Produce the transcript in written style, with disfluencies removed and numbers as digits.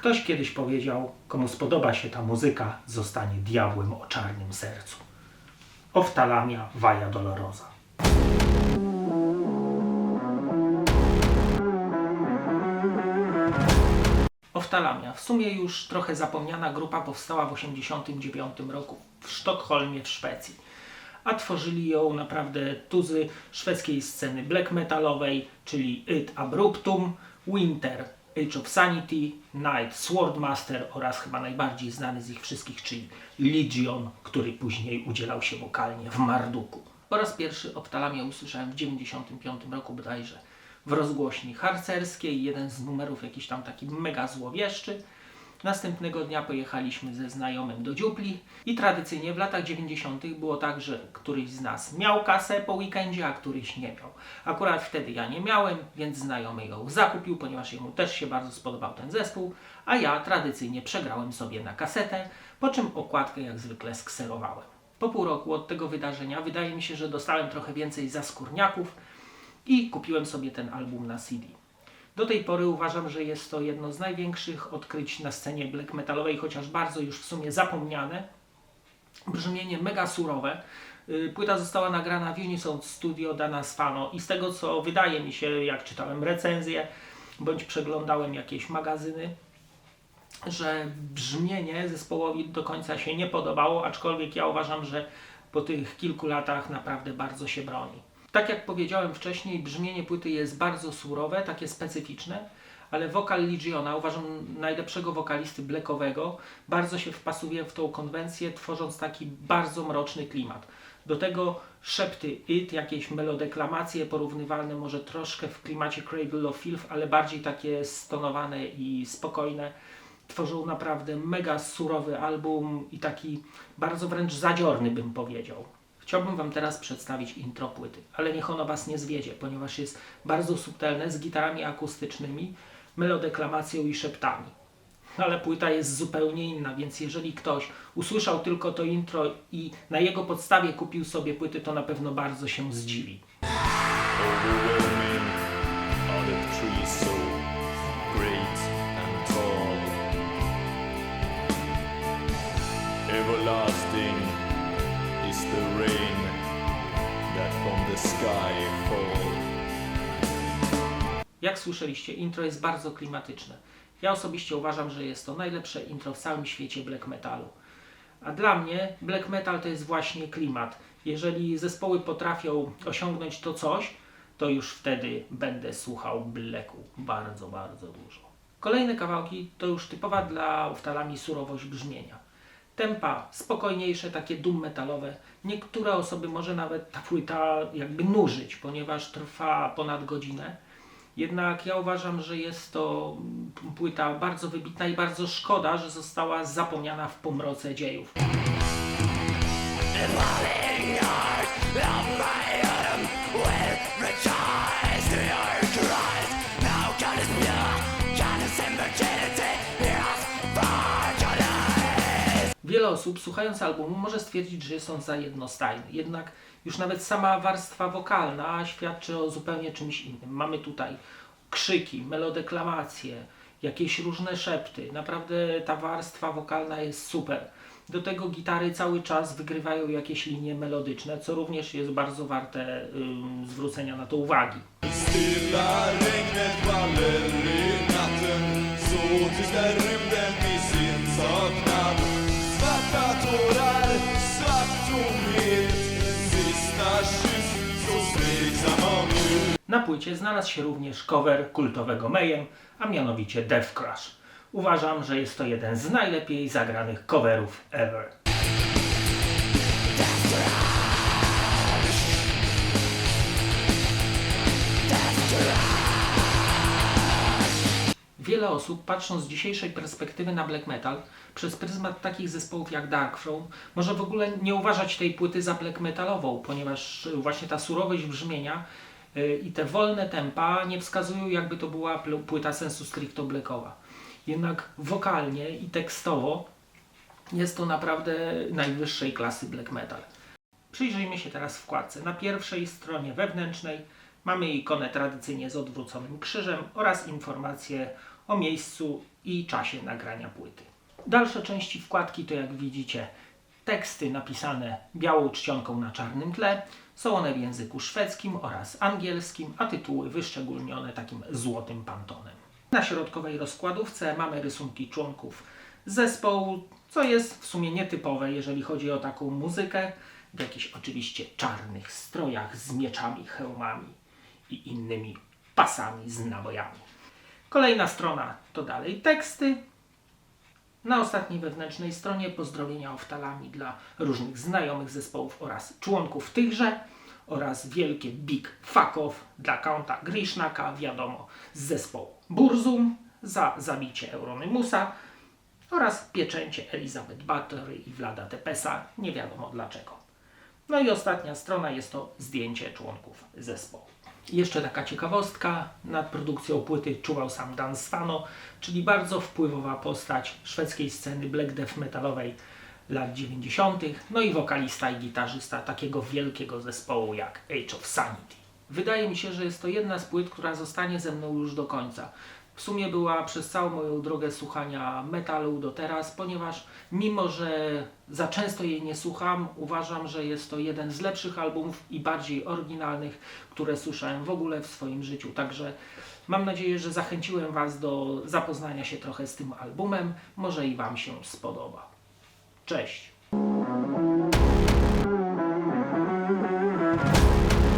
Ktoś kiedyś powiedział, komu spodoba się ta muzyka, zostanie diabłem o czarnym sercu. Oftalamia Via Dolorosa. Oftalamia, w sumie już trochę zapomniana grupa, powstała w 1989 roku w Sztokholmie w Szwecji. A tworzyli ją naprawdę tuzy szwedzkiej sceny black metalowej, czyli Id Abruptum, Winter, Age of Sanity, Night, Swordmaster oraz chyba najbardziej znany z ich wszystkich, czyli Legion, który później udzielał się wokalnie w Marduku. Po raz pierwszy Oftalamię usłyszałem w 1995 roku bodajże w rozgłośni harcerskiej, jeden z numerów jakiś tam taki mega złowieszczy. Następnego dnia pojechaliśmy ze znajomym do dziupli i tradycyjnie w latach 90. było tak, że któryś z nas miał kasę po weekendzie, a któryś nie miał. Akurat wtedy ja nie miałem, więc znajomy ją zakupił, ponieważ jemu też się bardzo spodobał ten zespół, a ja tradycyjnie przegrałem sobie na kasetę, po czym okładkę jak zwykle skserowałem. Po pół roku od tego wydarzenia wydaje mi się, że dostałem trochę więcej zaskórniaków i kupiłem sobie ten album na CD. Do tej pory uważam, że jest to jedno z największych odkryć na scenie black metalowej, chociaż bardzo już w sumie zapomniane. Brzmienie mega surowe. Płyta została nagrana w Unison Studio Dana Sfano i z tego co wydaje mi się, jak czytałem recenzje, bądź przeglądałem jakieś magazyny, że brzmienie zespołowi do końca się nie podobało, aczkolwiek ja uważam, że po tych kilku latach naprawdę bardzo się broni. Tak jak powiedziałem wcześniej, brzmienie płyty jest bardzo surowe, takie specyficzne, ale wokal Legiona, uważam najlepszego wokalisty blackowego, bardzo się wpasuje w tą konwencję, tworząc taki bardzo mroczny klimat. Do tego szepty Id, jakieś melodeklamacje porównywalne może troszkę w klimacie Cradle of Filth, ale bardziej takie stonowane i spokojne. Tworzą naprawdę mega surowy album i taki bardzo wręcz zadziorny, bym powiedział. Chciałbym Wam teraz przedstawić intro płyty, ale niech ono Was nie zwiedzie, ponieważ jest bardzo subtelne, z gitarami akustycznymi, melodeklamacją i szeptami. Ale płyta jest zupełnie inna, więc jeżeli ktoś usłyszał tylko to intro i na jego podstawie kupił sobie płyty, to na pewno bardzo się zdziwi. Everlasting is the rain that from the sky fall. Jak słyszeliście, intro jest bardzo klimatyczne. Ja osobiście uważam, że jest to najlepsze intro w całym świecie black metalu. A dla mnie black metal to jest właśnie klimat. Jeżeli zespoły potrafią osiągnąć to coś, to już wtedy będę słuchał blacku bardzo, bardzo dużo. Kolejne kawałki to już typowa dla Oftalami surowość brzmienia. Tempa spokojniejsze, takie doom metalowe. Niektóre osoby może nawet ta płyta jakby nużyć, ponieważ trwa ponad godzinę. Jednak ja uważam, że jest to płyta bardzo wybitna i bardzo szkoda, że została zapomniana w pomroce dziejów. Wiele osób, słuchając albumu, może stwierdzić, że jest on za jednostajny. Jednak już nawet sama warstwa wokalna świadczy o zupełnie czymś innym. Mamy tutaj krzyki, melodeklamacje, jakieś różne szepty. Naprawdę ta warstwa wokalna jest super. Do tego gitary cały czas wygrywają jakieś linie melodyczne, co również jest bardzo warte zwrócenia na to uwagi. Stilla regnet faller i natten, så tyst är rymden i sin saknad. Svarta tårar, svart tomhet, sista kyss, så tveksam om nu. Na płycie znalazł się również cover kultowego Mayhem, a mianowicie Death Crush. Uważam, że jest to jeden z najlepiej zagranych coverów ever. Wiele osób, patrząc z dzisiejszej perspektywy na black metal, przez pryzmat takich zespołów jak Darkthrone, może w ogóle nie uważać tej płyty za black metalową, ponieważ właśnie ta surowość brzmienia i te wolne tempa nie wskazują, jakby to była płyta sensu stricto blackowa. Jednak wokalnie i tekstowo jest to naprawdę najwyższej klasy black metal. Przyjrzyjmy się teraz wkładce. Na pierwszej stronie wewnętrznej mamy ikonę tradycyjnie z odwróconym krzyżem oraz informacje o miejscu i czasie nagrania płyty. Dalsze części wkładki to, jak widzicie, teksty napisane białą czcionką na czarnym tle. Są one w języku szwedzkim oraz angielskim, a tytuły wyszczególnione takim złotym pantonem. Na środkowej rozkładówce mamy rysunki członków zespołu, co jest w sumie nietypowe, jeżeli chodzi o taką muzykę, w jakichś oczywiście czarnych strojach z mieczami, hełmami i innymi pasami z nabojami. Kolejna strona to dalej teksty. Na ostatniej wewnętrznej stronie pozdrowienia oftalami dla różnych znajomych zespołów oraz członków tychże oraz wielkie big fuck off dla Counta Grishnaka, wiadomo, z zespołu Burzum za zabicie Euronymusa oraz pieczęcie Elizabeth Bathory i Vlada Tepesa, nie wiadomo dlaczego. No i ostatnia strona jest to zdjęcie członków zespołu. Jeszcze taka ciekawostka, nad produkcją płyty czuwał sam Dan Svano, czyli bardzo wpływowa postać szwedzkiej sceny black death metalowej lat 90., no i wokalista i gitarzysta takiego wielkiego zespołu jak Age of Sanity. Wydaje mi się, że jest to jedna z płyt, która zostanie ze mną już do końca. W sumie była przez całą moją drogę słuchania metalu do teraz, ponieważ mimo, że za często jej nie słucham, uważam, że jest to jeden z lepszych albumów i bardziej oryginalnych, które słyszałem w ogóle w swoim życiu. Także mam nadzieję, że zachęciłem Was do zapoznania się trochę z tym albumem. Może i Wam się spodoba. Cześć!